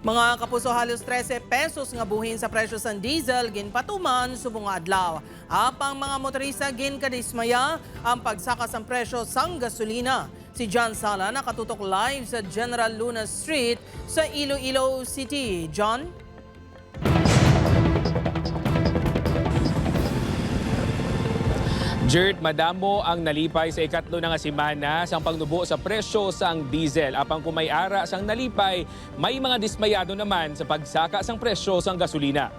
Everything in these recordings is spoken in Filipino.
Mga kapuso, halos 13 pesos nga buhin sa presyo sa diesel ginpatuman subong nga adlaw. Apang mga motorista ginkadismaya ang pagsakas ang presyo sang gasolina. Si John Sala nakatutok live sa General Luna Street sa Iloilo City. John? Jert, madamo ang nalipay sa ikatlo na nga semana sang pagnubo sa presyo sang diesel. Apang kumayara sang nalipay, may mga dismayado naman sa pagsaka sang presyo sang gasolina.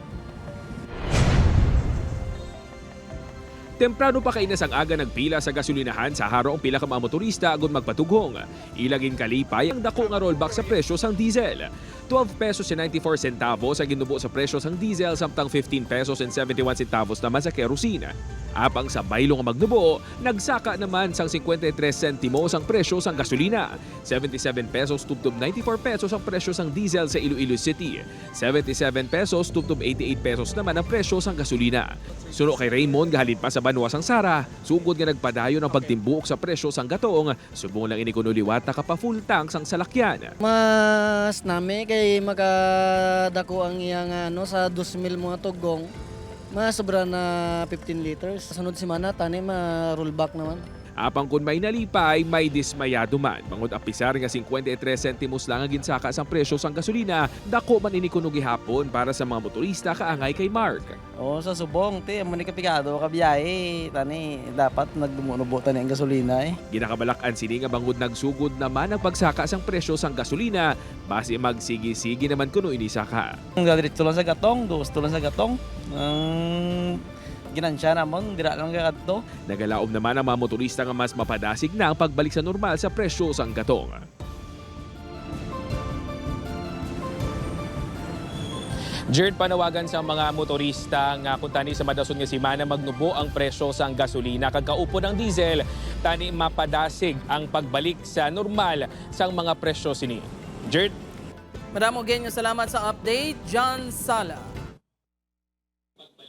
Temprano pa kainas ang aga nagpila sa gasolinahan sa haro ang pila ka mga motorista agon magpatugong. Ilagin kalipay ang dako nga rollback sa presyo sang diesel. 12 pesos and 94 centavos ang ginubo sa presyo sang diesel samtang 15 pesos and 71 centavos naman sa kerosene. Apang sa baylo nga magnubo, nagsaka naman sang 53 sentimos ang presyo sang gasolina. 77 pesos tubtob 94 pesos ang presyo sang diesel sa Iloilo City. 77 pesos tubtob 88 pesos naman ang presyo sang gasolina. Suno kay Raymond gahalin pa sa Banwa sang Sara, sugod nga nagpadayon ang pagtimbuok sa presyo sang gatong, subong lang inikunuliwat na kapa full tank sang salakyan. Mas nami kay makadako ang iyang sa 2,000 mga tugong. Mas sobra na 15 liters. Sunod semana tani ma-rollback naman. Apang kun may nalipay, may dismayado man. Bangod apisar nga 53 sentimos lang ang ginsaka sang presyo sang gasolina, dako man inikuno gihapon para sa mga motorista kaangay kay Mark. O sa subong, mani kapigado ka biyahe. Tani, dapat nagdumunubutan ang gasolina Ginakabalakan sini nga bangod nagsugod naman ang pagsaka sang presyo sang gasolina, base magsigi-sigi naman kuno inisaka. Diretso lang sa gatong, gusto lang sa gatong. Ginansya namon, dira lang gagadto. Nagalaom naman ang mga motorista nga mas mapadasig na ang pagbalik sa normal sa presyo sang gatong. Jert, panawagan sa mga motorista nga kung tani sa madason nga semana magnubo ang presyo sang gasolina kag kaupo ng diesel, tani mapadasig ang pagbalik sa normal sang mga presyo sini. Jert? Madamo genyo salamat sa update, John Sala.